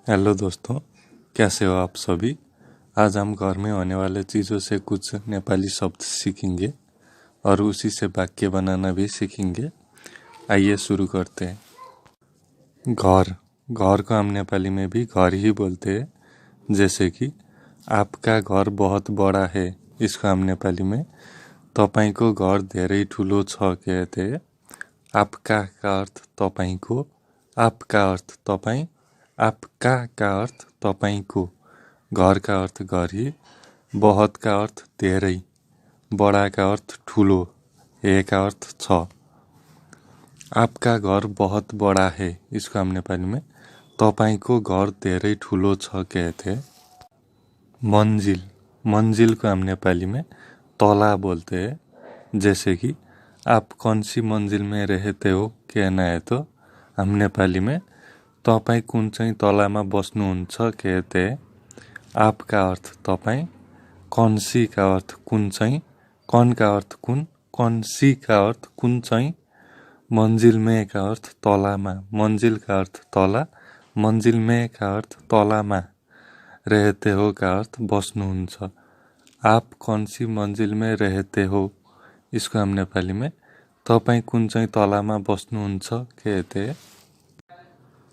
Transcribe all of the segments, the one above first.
Hello दोस्तों, कैसे हो आप सभी। आज हम घर में होने वाले चीज़ों से कुछ नेपाली शब्द सीखेंगे और उसी से वाक्य बनाना भी सीखेंगे। आइए शुरू करते हैं। घर घर को हम नेपाली में भी घर ही बोलते हैं। जैसे कि आपका घर बहुत बड़ा है, इसको हम नेपाली में तपाईको घर धेरै ठुलो छ कहते हैं। आपका का अर्थ तपाईको, आपका अर्थ तपाईँ, आपका का अर्थ तपाईको, घर का अर्थ घर ही, बहुत का अर्थ धेरै, बड़ा का अर्थ ठुलो, है का अर्थ छ। आपका घर बहुत बड़ा है, इसको हम नेपाली में तपाईको घर धेरै ठुलो छ कहते हैं। मंजिल मंजिल को हम नेपाली में तला बोलते हैं। जैसे कि आप कौन सी मंजिल में रहते हो कहना है तो हम नेपाली में तपाईँ कुन चाहिँ तलामा बस्नुहुन्छ कहते हैं। आप का अर्थ तपाईँ, कौन सी का अर्थ कुन चाहिँ, कौन का अर्थ कुन, कौन सी का अर्थ कुन चाहिँ, मंजिल में का अर्थ तलामा, मंजिल का अर्थ तला, मंजिल में का अर्थ तलामा, रहते हो का अर्थ बस्नुहुन्छ। आप कौन सी मंजिल में रहते हो, इसको हम नेपाली में तपाईँ कुन चाहिँ तलामा बस्नुहुन्छ कहते हैं।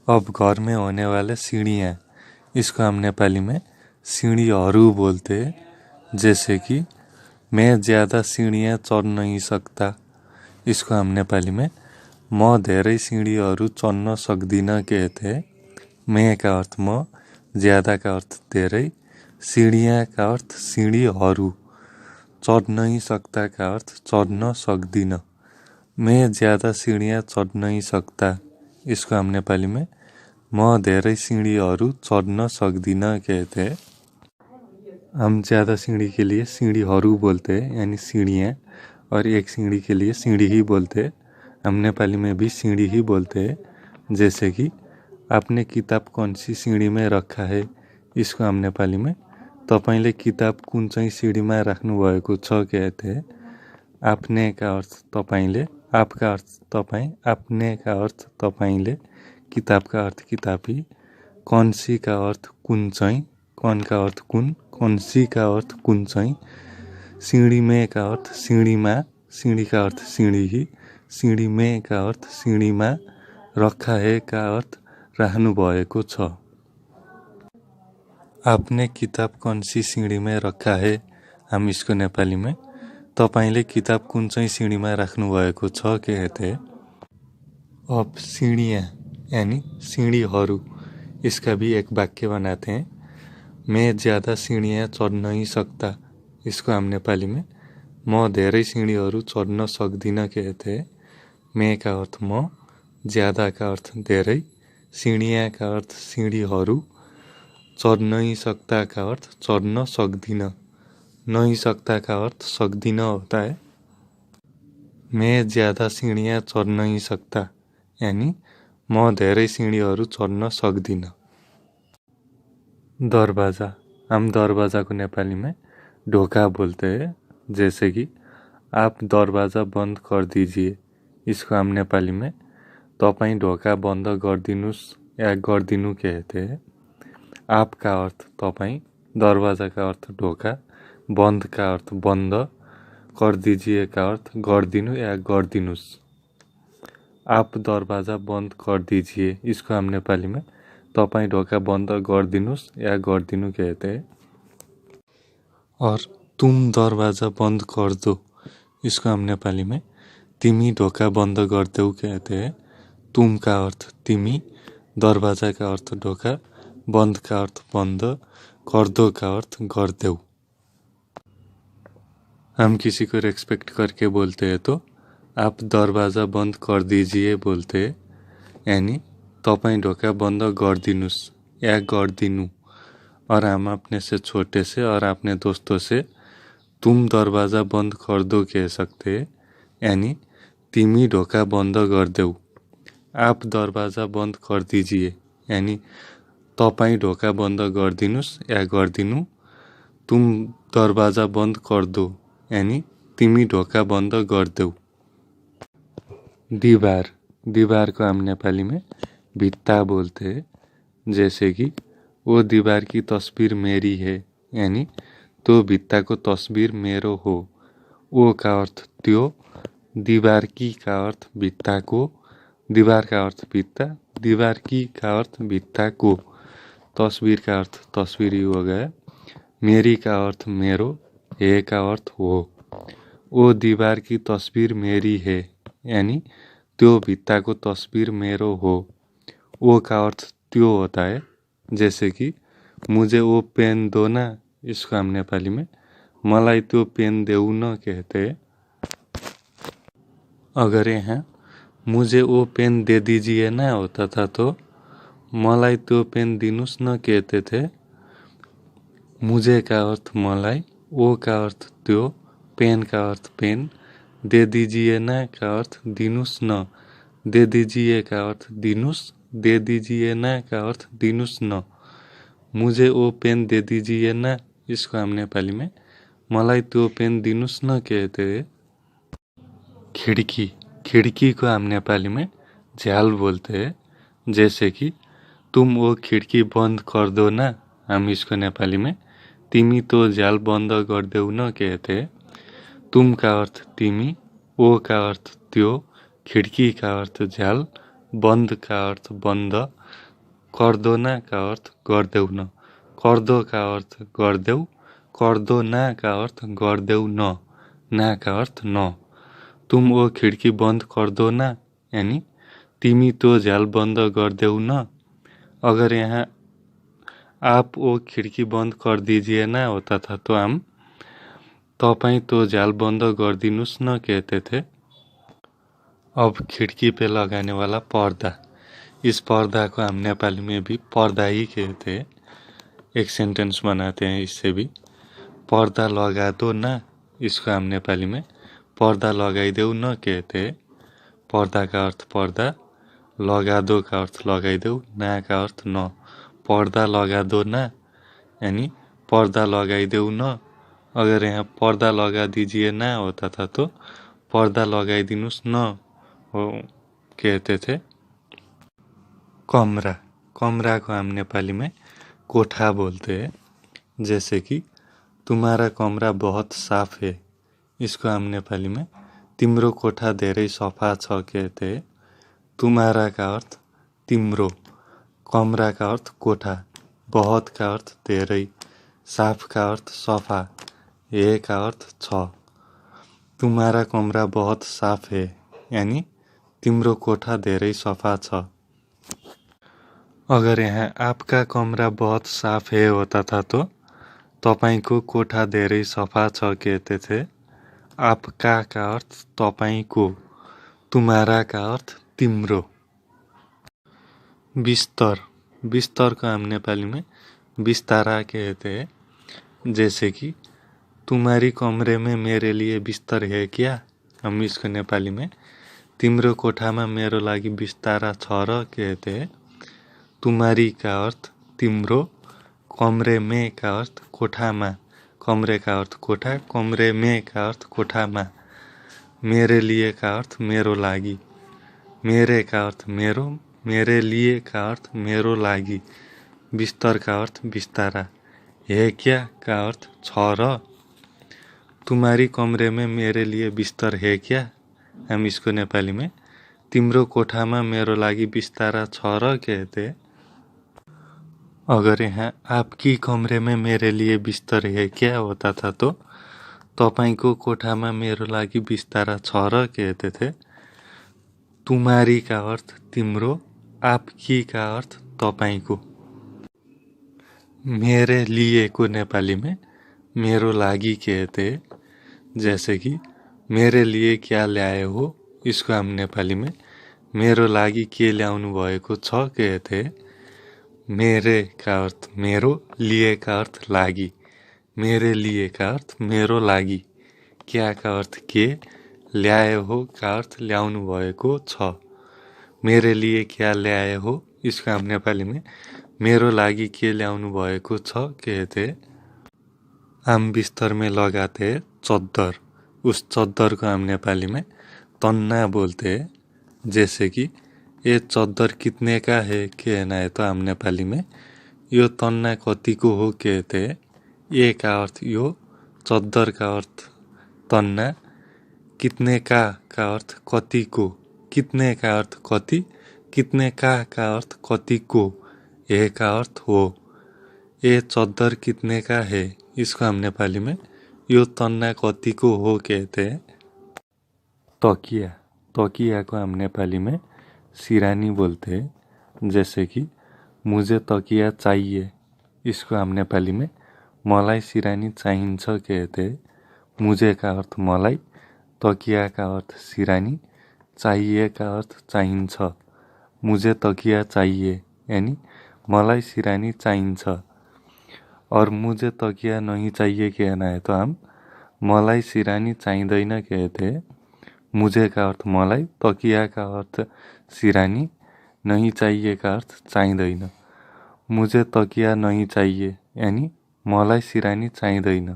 अब घर में होने वाले सीढ़ियाँ, इसको हम नेपाली में सीढ़ीहरू बोलते हैं। जैसे कि मैं ज़्यादा सीढ़ियाँ चढ़ नहीं सकता, इसको हम नेपाली में म धेरै सीढ़ीहरू चढ्न सक्दिनँ कहते हैं। मैं का अर्थ म, ज्यादा का अर्थ धेरै, सीढ़ियाँ का अर्थ सीढ़ीहरू, चढ़ नहीं सकता का अर्थ चढ़न सक्दिनँ। मैं ज़्यादा सीढ़ियाँ चढ़ नहीं सकता, इसको हम नेपाली में म धेरै सीढ़ीहरू चढ्न सक्दिनँ कहते हैं। हम ज़्यादा सीढ़ी के लिए सीढ़ीहरू बोलते हैं, यानी सीढ़ियाँ, और एक सीढ़ी के लिए सीढ़ी ही बोलते हैं। हम नेपाली में भी सीढ़ी ही बोलते हैं। जैसे कि आपने किताब कौन सी सीढ़ी में रखा है, इसको हम नेपाली में तपाईले किताब कुन चाहिँ सीढ़ीमा राख्नु भएको छ कहते हैं। आपने का अर्थ तपाईले, आपका अर्थ तपाईँ, आपने का अर्थ तपाईले, किताब का अर्थ किताबी, कौन सी का अर्थ कुन चाहिँ, कौन का अर्थ कुन, कौन सी का अर्थ कुन चाहिँ, सीढ़ी में का अर्थ सीढ़ीमा, सीढ़ी का अर्थ सीढ़ी ही, सीढ़ी में का अर्थ सीढ़ीमा, रखा है का अर्थ राख्नु भएको छ। आपने किताब कौन सी सीढ़ी में रखा है, हम इसको नेपाली में तपाईले किताब कुन चाहिँ सीढ़ीमा राख्नु भएको छ कहते हैं। अब सीढ़ियाँ यानी सीढ़ीहरू, इसका भी एक वाक्य बनाते हैं। मैं ज़्यादा सीढ़ियाँ चढ़ नहीं सकता, इसको हम नेपाली में म धेरै सीढ़ीहरू चढ्न सक्दिनँ कहते हैं। मैं का अर्थ म, ज्यादा का अर्थ धेरै, सीढ़ियाँ का अर्थ सीढ़ीहरू, चढ़ नहीं सकता का अर्थ चढ़न सक्दिनँ, नहीं सकता का अर्थ सक्दिनँ होता है। मैं ज़्यादा सीढ़ियाँ चढ़ नहीं सकता, यानी म धेरै सीढ़ीहरू चढ्न सक्दिनँ। दरवाजा, हम दरवाजा को नेपाली में ढोका बोलते हैं। जैसे कि आप दरवाजा बंद कर दीजिए, इसको हम नेपाली में तपाईँ ढोका बंद गरिदिनुस् या गरिदिनु कहते हैं। आप का अर्थ तपाईँ, दरवाजा का अर्थ ढोका, बंद का अर्थ बंद, कर दीजिए का अर्थ गरिदिनु या गरिदिनुस्। आप दरवाजा बंद कर दीजिए, इसको हम नेपाली में तपाईँ ढोका बंद गरिदिनुस् या गरिदिनु कहते हैं। और तुम दरवाजा बंद कर दो, इसको हम नेपाली में तिमी ढोका बंद गरिदेऊ कहते हैं। तुम का अर्थ तिमी, दरवाजा का अर्थ ढोका, बंद का अर्थ बंद, कर दो का अर्थ गरिदेऊ। हम किसी को रेस्पेक्ट करके बोलते हैं तो आप दरवाजा बंद कर दीजिए बोलते हैं, यानी तपाईँ ढोका बंद गरिदिनुस् या गरिदिनु। और हम अपने से छोटे से और अपने दोस्तों से तुम दरवाजा बंद कर दो कह सकते हैं, यानी तिमी ढोका बंद गरिदेऊ। आप दरवाजा बंद कर दीजिए, यानी तपाईँ ढोका बंद गरिदिनुस् या गरिदिनु। तुम दरवाजा बंद कर दो, यानी तिमी ढोका बंद गरिदेऊ। दीवार, दीवार को हम नेपाली में भित्ता बोलते हैं। जैसे कि वो दीवार की तस्वीर मेरी है, यानी त्यो भित्ताको तस्वीर मेरो हो। वो का अर्थ त्यो, दीवार की का अर्थ भित्ताको, दीवार का अर्थ भित्ता, दीवार की का अर्थ भित्ताको, तस्वीर का अर्थ तस्वीर ही हो गया, मेरी का अर्थ मेरो, है का अर्थ हो। वो दीवार की तस्वीर मेरी है, यानी त्यो भित्ताको तस्वीर मेरो हो। वो का अर्थ त्यो होता है। जैसे कि मुझे वो पेन दो ना, इसको हम नेपाली में मलाई त्यो पेन देऊ न कहते हैं। अगर यहाँ मुझे वो पेन दे दीजिए ना होता था तो मलाई त्यो पेन दिनुस् न कहते थे। मुझे का अर्थ मलाई, वो का अर्थ त्यो, पेन का अर्थ पेन, दे दीजिए ना का अर्थ दिनुस् न, दे दीजिए का अर्थ दिनुस्, दे दीजिए ना का अर्थ दिनुस् न। मुझे वो पेन दे दीजिए ना, इसको हम नेपाली में मलाई त्यो पेन दिनुस् न कहते हैं। खिड़की, खिड़की को हम नेपाली में झ्याल बोलते हैं। जैसे कि तुम वो खिड़की बंद कर दो ना, हम इसको नेपाली में तिमी तो झ्याल बंद कर देऊ न कहते हैं। तुम का अर्थ तिमी, वो का अर्थ त्यो, खिड़की का अर्थ झ्याल, बंद का अर्थ बंद, कर दो ना का अर्थ कर देऊ न, कर दो का अर्थ कर देऊ, कर दो ना का अर्थ कर देऊ न, ना का अर्थ न। तुम वो खिड़की बंद कर दो ना, यानी तिमी तो झ्याल बंद कर देऊ न। अगर यहाँ आप वो खिड़की बंद कर दीजिए ना होता था तो हम तपाईं तो झ्याल बंद कर दिनुस् न कहते थे। अब खिड़की पे लगाने वाला पर्दा, इस पर्दा को हम नेपाली में भी पर्दा ही कहते हैं। एक सेंटेंस बनाते हैं इससे भी, पर्दा लगा दो ना, इसको हम नेपाली में पर्दा लगाइदेऊ न कहते हैं। पर्दा का अर्थ पर्दा, लगा दो का अर्थ लगाइदेऊ, ना का अर्थ न। पर्दा लगा दो ना, यानी पर्दा लगाइदेऊ न। अगर यहाँ पर्दा लगा दीजिए ना होता था तो पर्दा लगाइदिनुस् न हो कहते थे। कमरा, कमरा को हम नेपाली में कोठा बोलते हैं। जैसे कि तुम्हारा कमरा बहुत साफ है, इसको हम नेपाली में तिम्रो कोठा धेरै सफा छ कहते हैं। तुम्हारा का अर्थ तिम्रो, कमरा का अर्थ कोठा, बहुत का अर्थ धेरै, साफ का अर्थ सफा, है का अर्थ छ। तुम्हारा कमरा बहुत साफ है, यानी तिम्रो कोठा धेरै सफा छ। अगर यहाँ आपका कमरा बहुत साफ है होता था तो तपाईंको कोठा धेरै सफा छ कहते थे। आपका का अर्थ तपाईंको, तुम्हारा का अर्थ तिम्रो। बिस्तर, बिस्तर को हम नेपाली में बिस्तारा कहते हैं। जैसे कि तुम्हारी कमरे में मेरे लिए बिस्तर है क्या, हम इसको नेपाली में तिम्रो कोठामा मेरो लागि बिस्तारा छ र कहते हैं। तुम्हारी का अर्थ तिम्रो, कमरे में का अर्थ कोठामा, कमरे का अर्थ कोठा, कमरे में का अर्थ कोठामा। मेरे लिए का अर्थ मेरो लागि, मेरे का अर्थ मेरो, मेरे लिए का अर्थ मेरो लागि। बिस्तर का अर्थ बिस्तारा, है क्या का अर्थ छ र। तुम्हारी कमरे में मेरे लिए बिस्तर है क्या, हम इसको नेपाली में तिम्रो कोठामा मेरो लागि बिस्तारा छ र कहते हैं। अगर यहाँ आपकी कमरे में मेरे लिए बिस्तर है क्या होता था तो तपाईंको कोठामा मेरो लागि बिस्तारा छ र कहते थे। तुम्हारी का अर्थ तिम्रो, आपकी का अर्थ तपाईंको। मेरे लिए को नेपाली में मेरो लागि कहते हैं। जैसे कि मेरे लिए क्या ल्याए हो, इसको हम नेपाली में मेरो लागि के ल्याउनु भएको छ कहते हैं। मेरे का अर्थ मेरो, लिए का अर्थ लागि, मेरे लिए का अर्थ मेरो लागि, क्या का अर्थ के, ल्याए हो का अर्थ ल्याउनु भएको छ। मेरे लिए क्या ल्याए हो, इसको हम नेपाली में मेरो लागि के ल्याउनु भएको छ कहते। हम बिस्तर में लगाते हैं चद्दर, उस चद्दर को हम नेपाली में तन्ना बोलते हैं। जैसे कि ये चद्दर कितने का है कहना है तो हम नेपाली में यो तन्ना कतिको हो कहते हैं। ये का अर्थ यो, चद्दर का अर्थ तन्ना, कितने का अर्थ कति को, कितने का अर्थ कति, कितने का अर्थ कति को, ये का अर्थ हो। ये चद्दर कितने का है, इसको हम नेपाली में यो तन्ना कति को हो कहते हैं। तकिया, तकिया को हम नेपाली में सिरानी बोलते हैं। जैसे कि मुझे तकिया चाहिए, इसको हम नेपाली में मलाई सिरानी चाहिन्छ कहते हैं। मुझे का अर्थ मलाई, तकिया का अर्थ सिरानी, चाहिए का अर्थ चाहिन्छ। मुझे तकिया चाहिए यानी मलाई सिरानी चाहिन्छ। और मुझे तकिया नहीं चाहिए कहना है तो हम मलाई सिरानी चाहिँदैन कहते हैं। मुझे का अर्थ मलाई, तकिया का अर्थ सिरानी, नहीं चाहिए का अर्थ चाहिँदैन। मुझे तकिया नहीं चाहिए यानी मलाई सिरानी चाहिँदैन।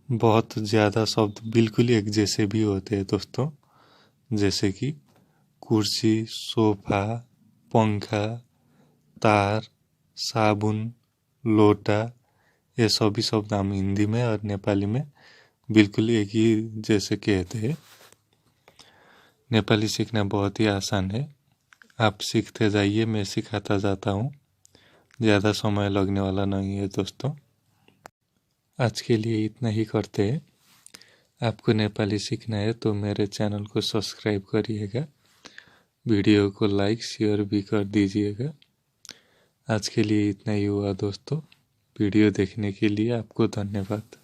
बहुत ज़्यादा शब्द बिल्कुल एक जैसे भी होते हैं दोस्तों, जैसे कि कुर्सी, सोफा, पंखा, तार, साबुन, लोटा, ये सभी शब्द हम हिंदी में और नेपाली में बिल्कुल एक ही जैसे कहते हैं। नेपाली सीखना बहुत ही आसान है, आप सीखते जाइए, मैं सिखाता जाता हूँ, ज़्यादा समय लगने वाला नहीं है दोस्तों। आज के लिए इतना ही करते हैं। आपको नेपाली सीखना है तो मेरे चैनल को सब्सक्राइब करिएगा, वीडियो को लाइक शेयर भी कर दीजिएगा। आज के लिए इतना ही हुआ दोस्तों। वीडियो देखने के लिए आपको धन्यवाद।